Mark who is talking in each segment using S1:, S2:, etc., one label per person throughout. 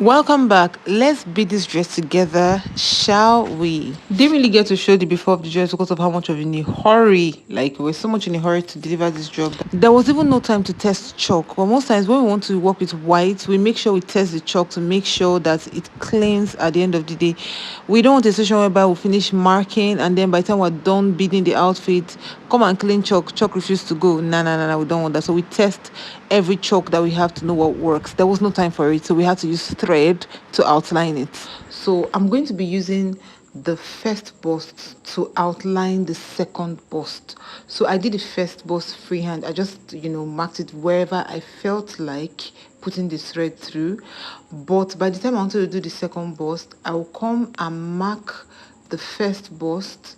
S1: Welcome back. Let's beat this dress together, shall we? Didn't really get to show the before of the dress because of how much of in a hurry. Like we were so much in a hurry to deliver this job. There was even no time to test chalk. But most times when we want to work with white, we make sure we test the chalk to make sure that it cleans at the end of the day. We don't want a situation whereby we finish marking and then by the time we're done beading the outfit, come and clean chalk. Chalk refused to go. Nah, we don't want that. So we test every chalk that we have to know what works. There was no time for it, so we had to use thread to outline it. So I'm going to be using the first bust to outline the second bust. So I did the first bust freehand. I just marked it wherever I felt like putting the thread through. But by the time I wanted to do the second bust, I will come and mark the first bust,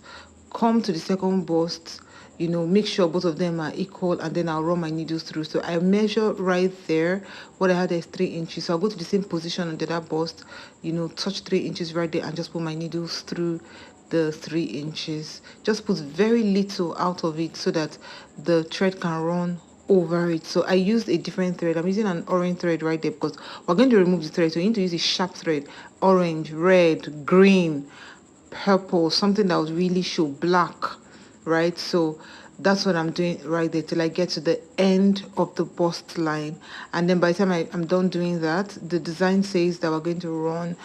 S1: come to the second bust, make sure both of them are equal, and then I'll run my needles through. So I measure right there. What I had there is 3 inches. So I'll go to the same position under that bust, touch 3 inches right there and just put my needles through the 3 inches. Just put very little out of it so that the thread can run over it. So I used a different thread. I'm using an orange thread right there because we're going to remove the thread. So you need to use a sharp thread. Orange, red, green, purple, something that would really show, black, right? So that's what I'm doing right there till I get to the end of the bust line. And then by the time I'm done doing that, the design says that we're going to run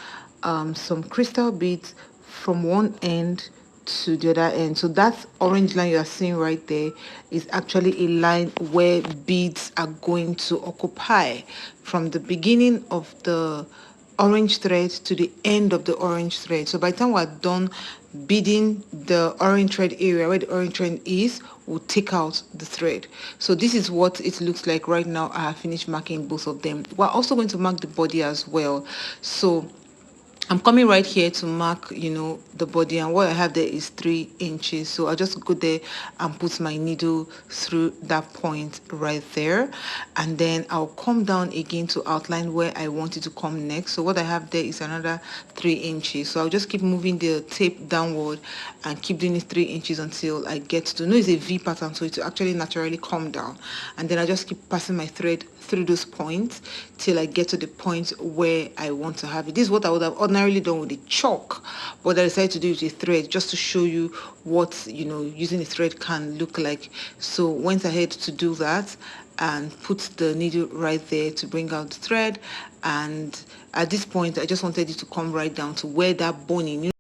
S1: some crystal beads from one end to the other end. So that orange line you are seeing right there is actually a line where beads are going to occupy from the beginning of the orange thread to the end of the orange thread. So by the time we're done beading the orange thread area where the orange thread is, we'll take out the thread. So this is what it looks like right now. I have finished marking both of them. We're also going to mark the body as well. So I'm coming right here to mark, the body, and what I have there is 3 inches. So I'll just go there and put my needle through that point right there. And then I'll come down again to outline where I want it to come next. So what I have there is another 3 inches. So I'll just keep moving the tape downward and keep doing it 3 inches until I get to, it's a V pattern, so it will actually naturally come down. And then I just keep passing my thread through those points till I get to the point where I want to have it. This is what I would have ordinarily done with the chalk, but I decided to do it with a thread just to show you what using a thread can look like. So went ahead to do that and put the needle right there to bring out the thread. And at this point I just wanted it to come right down to where that boning,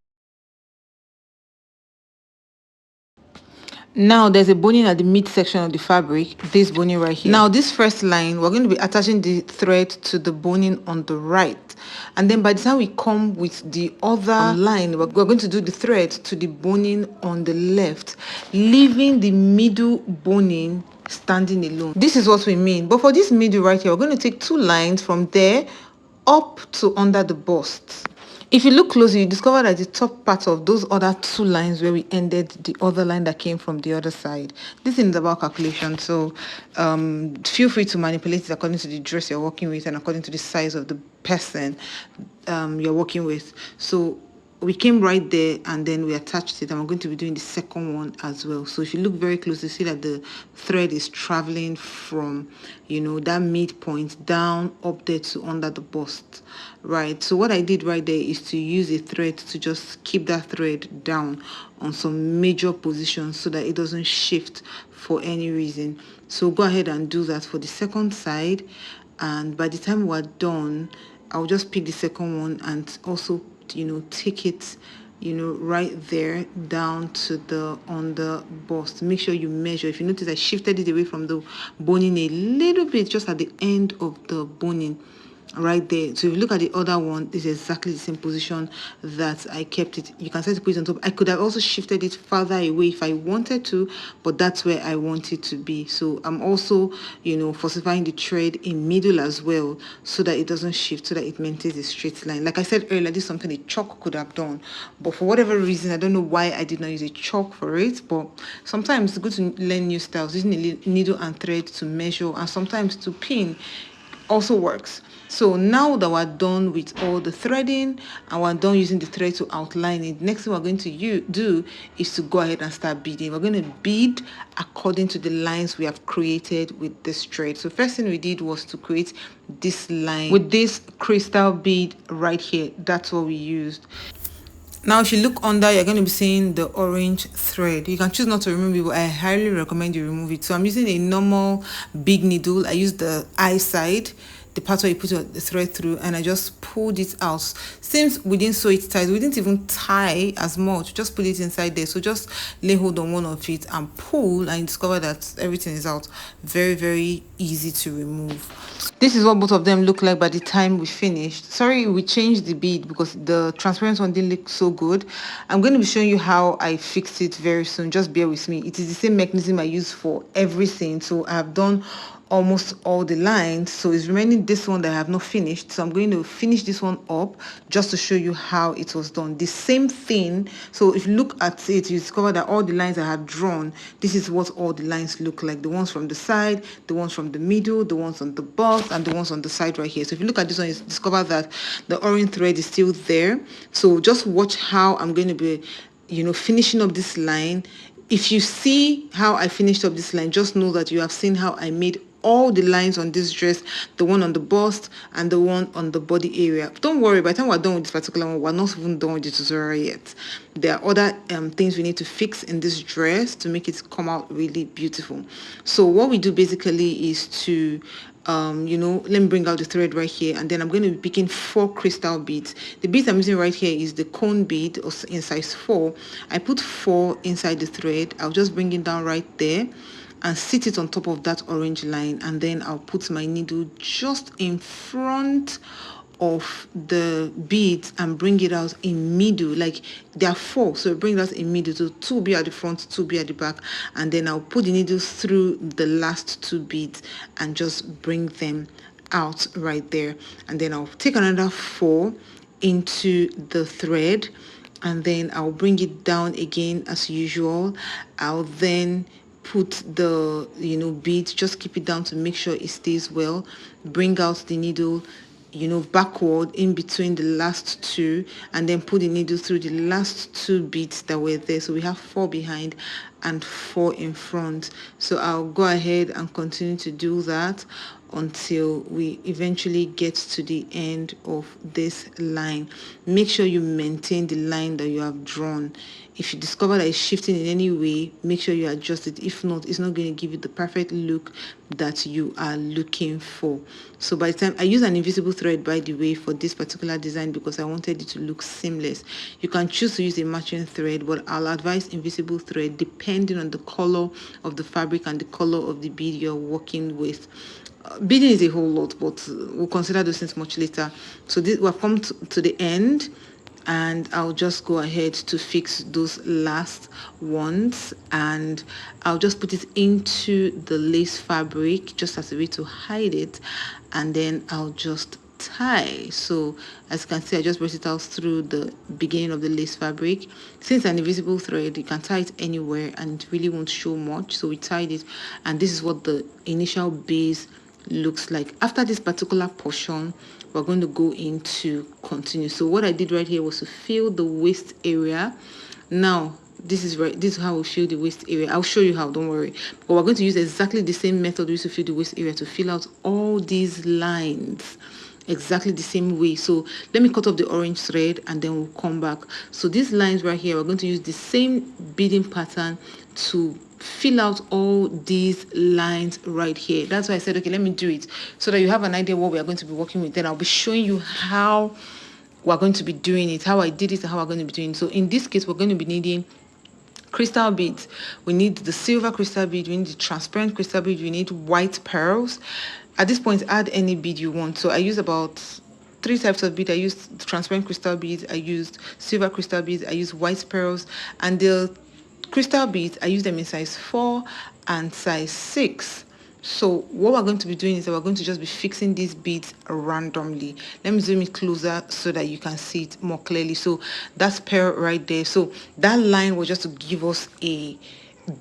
S1: now there's a boning at the midsection of the fabric, this boning right here. Now this first line, we're going to be attaching the thread to the boning on the right. And then by the time we come with the other line, we're going to do the thread to the boning on the left, leaving the middle boning standing alone. This is what we mean. But for this middle right here, we're going to take 2 lines from there up to under the bust. If you look closely, you discover that the top part of those other 2 lines where we ended the other line that came from the other side. This is about calculation, so feel free to manipulate it according to the dress you're working with and according to the size of the person you're working with. So we came right there and then we attached it, and we're going to be doing the second one as well. So if you look very closely, see that the thread is traveling from that midpoint down up there to under the bust, right? So what I did right there is to use a thread to just keep that thread down on some major positions so that it doesn't shift for any reason. So go ahead and do that for the second side, and by the time we're done, I'll just pick the second one and also take it right there down to the on the bust. Make sure you measure. If you notice, I shifted it away from the boning a little bit, just at the end of the boning right there. So if you look at the other one, this is exactly the same position that I kept it. You can start to put it on top. I could have also shifted it further away if I wanted to, but that's where I want it to be. So I'm also falsifying the thread in middle as well, so that it doesn't shift, so that it maintains a straight line. Like I said earlier, this is something a chalk could have done, but for whatever reason, I don't know why I did not use a chalk for it. But sometimes it's good to learn new styles using a needle and thread to measure, and sometimes to pin also works. So now that we're done with all the threading and we're done using the thread to outline it, next thing we're going to do is to go ahead and start beading. We're going to bead according to the lines we have created with this thread. So first thing we did was to create this line with this crystal bead right here. That's what we used. Now, if you look under, you're going to be seeing the orange thread. You can choose not to remove it, but I highly recommend you remove it. So I'm using a normal big needle. I use the eye side, the part where you put the thread through, and I just pulled it out. Since we didn't sew it tight, we didn't even tie as much, just put it inside there. So just lay hold on one of it and pull, and you discover that everything is out. Very, very easy to remove. This is what both of them look like by the time we finished. Sorry, we changed the bead because the transparent one didn't look so good. I'm going to be showing you how I fixed it very soon. Just bear with me. It is the same mechanism I use for everything. So I've done almost all the lines, so it's remaining this one that I have not finished. So I'm going to finish this one up just to show you how it was done. The same thing. So if you look at it, you discover that all the lines I had drawn, this is what all the lines look like. The ones from the side, the ones from the middle, the ones on the bust, and the ones on the side right here. So if you look at this one, you discover that the orange thread is still there. So just watch how I'm going to be, finishing up this line. If you see how I finished up this line, just know that you have seen how I made all the lines on this dress, the one on the bust and the one on the body area. Don't worry, by the time we're done with this particular one, we're not even done with the tutorial yet. There are other things we need to fix in this dress to make it come out really beautiful. So what we do basically is to let me bring out the thread right here, and then I'm going to be picking 4 crystal beads. The beads I'm using right here is the cone bead in size 4. I put 4 inside the thread. I'll just bring it down right there and sit it on top of that orange line, and then I'll put my needle just in front of the beads and bring it out in middle. Like there are 4, so bring that in middle. So 2 be at the front, 2 be at the back, and then I'll put the needle through the last 2 beads and just bring them out right there. And then I'll take another 4 into the thread, and then I'll bring it down again as usual. I'll then put the bead, just keep it down to make sure it stays well, bring out the needle backward in between the last 2, and then put the needle through the last 2 beads that were there. So we have 4 behind and 4 in front. So I'll go ahead and continue to do that until we eventually get to the end of this line. Make sure you maintain the line that you have drawn. If you discover that it's shifting in any way, make sure you adjust it. If not, it's not going to give you the perfect look that you are looking for. So by the time I use an invisible thread, by the way, for this particular design because I wanted it to look seamless. You can choose to use a matching thread, but I'll advise invisible thread depending on the color of the fabric and the color of the bead you're working with. Beading is a whole lot, but we'll consider those things much later. So we've come to the end, and I'll just go ahead to fix those last ones, and I'll just put it into the lace fabric just as a way to hide it, and then I'll just tie. So as you can see, I just brought it out through the beginning of the lace fabric. Since an invisible thread, you can tie it anywhere and it really won't show much. So we tied it, and this is what the initial base looks like. After this particular portion, we're going to go into continue. So what I did right here was to fill the waist area. Now this is how we fill the waist area. I'll show you how, don't worry. But we're going to use exactly the same method we used to fill the waist area to fill out all these lines exactly the same way. So let me cut off the orange thread and then we'll come back. So these lines right here, we're going to use the same beading pattern to fill out all these lines right here. That's why I said, okay, let me do it so that you have an idea what we are going to be working with. Then I'll be showing you how we're going to be doing it, how I did it, and how we're going to be doing it. So in this case, we're going to be needing crystal beads. We need the silver crystal bead, we need the transparent crystal bead, we need white pearls. At this point, add any bead you want. So I use about 3 types of bead. I used transparent crystal beads, I used silver crystal beads, I used white pearls, and the crystal beads, I use them in size 4 and size 6. So what we're going to be doing is that we're going to just be fixing these beads randomly. Let me zoom it closer so that you can see it more clearly. So that's pearl right there. So that line was just to give us a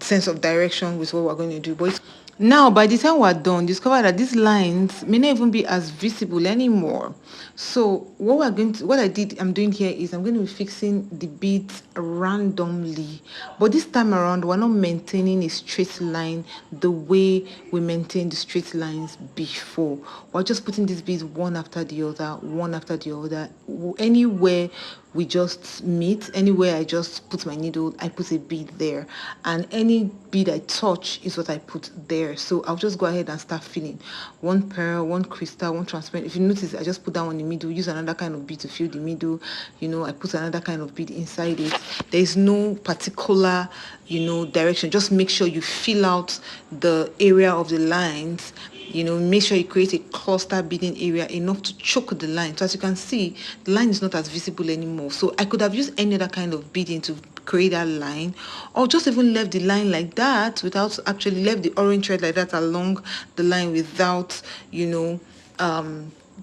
S1: sense of direction with what we're going to do. But Now, by the time we're done, discover that these lines may not even be as visible anymore. So what I'm doing here is I'm going to be fixing the beads randomly. But this time around, we're not maintaining a straight line the way we maintained the straight lines before. We're just putting these beads one after the other, one after the other. Anywhere we just meet, anywhere I just put my needle, I put a bead there, and any bead I touch is what I put there. So I'll just go ahead and start filling one pearl, one crystal, one transparent. If you notice, I just put that one in the middle, use another kind of bead to fill the middle. I put another kind of bead inside it. There is no particular direction. Just make sure you fill out the area of the lines. Make sure you create a cluster beading area enough to choke the line. So as you can see, the line is not as visible anymore. So I could have used any other kind of beading to create that line, or just even left the line like that without actually left the orange thread like that along the line without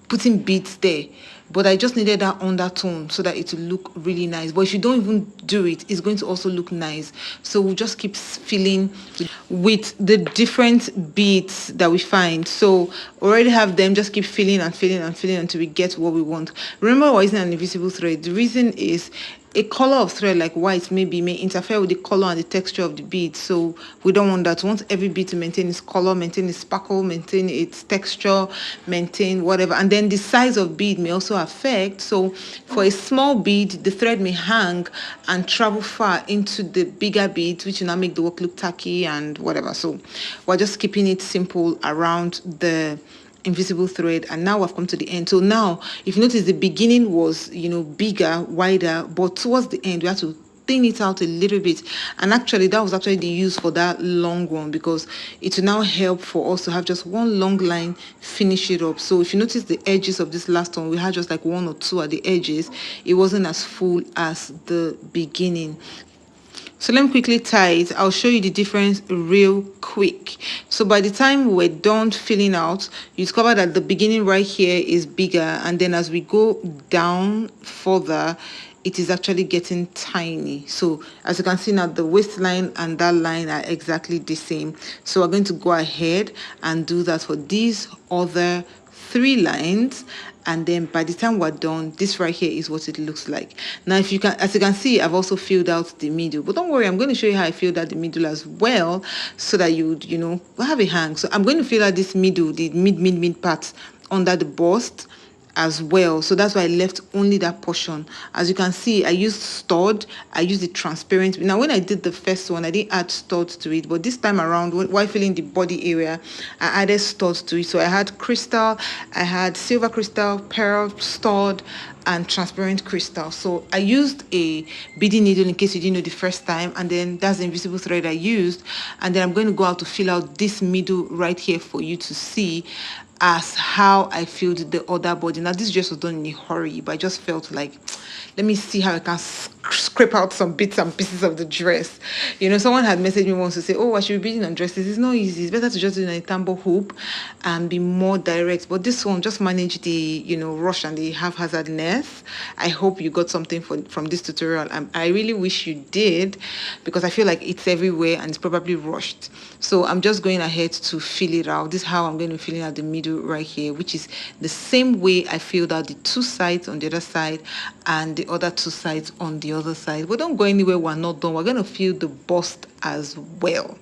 S1: putting beads there. But I just needed that undertone so that it will look really nice. But if you don't even do it, it's going to also look nice. So we'll just keep filling with the different beads that we find. So already have them, just keep filling and filling and filling until we get what we want. Remember, why isn't an invisible thread? The reason is a color of thread like white maybe may interfere with the color and the texture of the bead. So we don't want that. We want every bead to maintain its color, maintain its sparkle, maintain its texture, maintain whatever. And then the size of bead may also affect. So for a small bead, the thread may hang and travel far into the bigger beads, which will now make the work look tacky and whatever. So we're just keeping it simple around the invisible thread, and now I've come to the end. So now, if you notice, the beginning was bigger, wider, but towards the end we have to thin it out a little bit. And actually that was actually the use for that long one, because it will now help for us to have just one long line, finish it up. So if you notice the edges of this last one, we had just like one or two at the edges. It wasn't as full as the beginning. So let me quickly tie it. I'll show you the difference real quick. So by the time we're done filling out, you discover that the beginning right here is bigger, and then as we go down further, it is actually getting tiny. So as you can see now, the waistline and that line are exactly the same. So we're going to go ahead and do that for these other 3 lines, and then by the time we're done, this right here is what it looks like. Now if you can, as you can see, I've also filled out the middle, but don't worry, I'm going to show you how I filled out the middle as well, so that you would have a hang. So I'm going to fill out this middle, the mid part under the bust as well. So that's why I left only that portion. As you can see, I used stud, I used the transparent. Now when I did the first one, I didn't add studs to it, but this time around, while filling the body area, I added studs to it. So I had crystal, I had silver crystal, pearl, stud, and transparent crystal. So I used a beading needle in case you didn't know the first time, and then that's the invisible thread I used. And then I'm going to go out to fill out this middle right here for you to see as how I filled the other body. Now this dress was done in a hurry, but I just felt like, let me see how I can scrape out some bits and pieces of the dress. Someone had messaged me once to say, oh, I should be beading on dresses. It's not easy. It's better to just do it in a tambo hoop and be more direct. But this one, just manage the rush and the haphazardness. I hope you got something from this tutorial. I really wish you did, because I feel like it's everywhere and it's probably rushed. So I'm just going ahead to fill it out. This is how I'm going to fill it out the middle right here, which is the same way I filled out the 2 sides on the other side and the other 2 sides on the other side. But don't go anywhere, we're not done. We're going to fill the bust as well.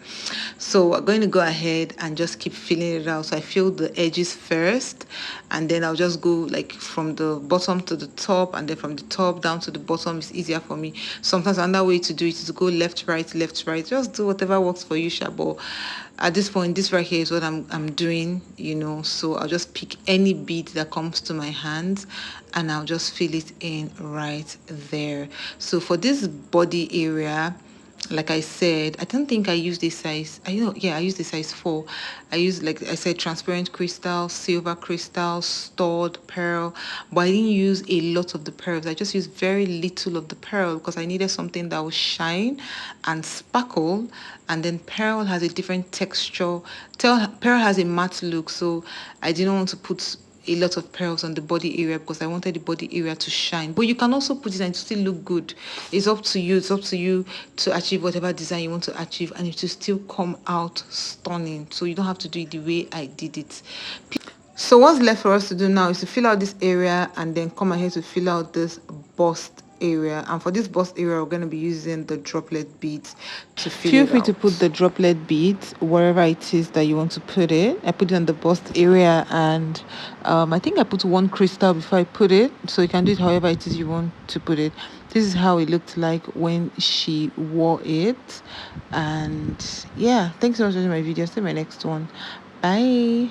S1: So we're going to go ahead and just keep filling it out. So I fill the edges first, and then I'll just go like from the bottom to the top, and then from the top down to the bottom. It's easier for me. Sometimes another way to do it is to go left, right, left, right. Just do whatever works for you, Shabo. At this point, this right here is what I'm doing, so I'll just pick any bead that comes to my hands, and I'll just fill it in right there. So for this body area, like I said, I don't think I used a size, I used a size 4. I used, like I said, transparent crystal, silver crystal, stud, pearl, but I didn't use a lot of the pearls. I just used very little of the pearl because I needed something that would shine and sparkle. And then pearl has a different texture. Pearl has a matte look, so I didn't want to put a lot of pearls on the body area because I wanted the body area to shine. But you can also put it and still look good. It's up to you. It's up to you to achieve whatever design you want to achieve, and it will still come out stunning. So you don't have to do it the way I did it. So what's left for us to do now is to fill out this area and then come ahead to fill out this bust area. And for this bust area, we're going to be using the droplet beads to fill it out. Feel free to put the droplet beads wherever it is that you want to put it. I put it on the bust area, and I think I put one crystal before I put it, so you can do it however it is you want to put it. This is how it looked like when she wore it. And yeah, thanks so much for watching my video. See you in my next one. Bye.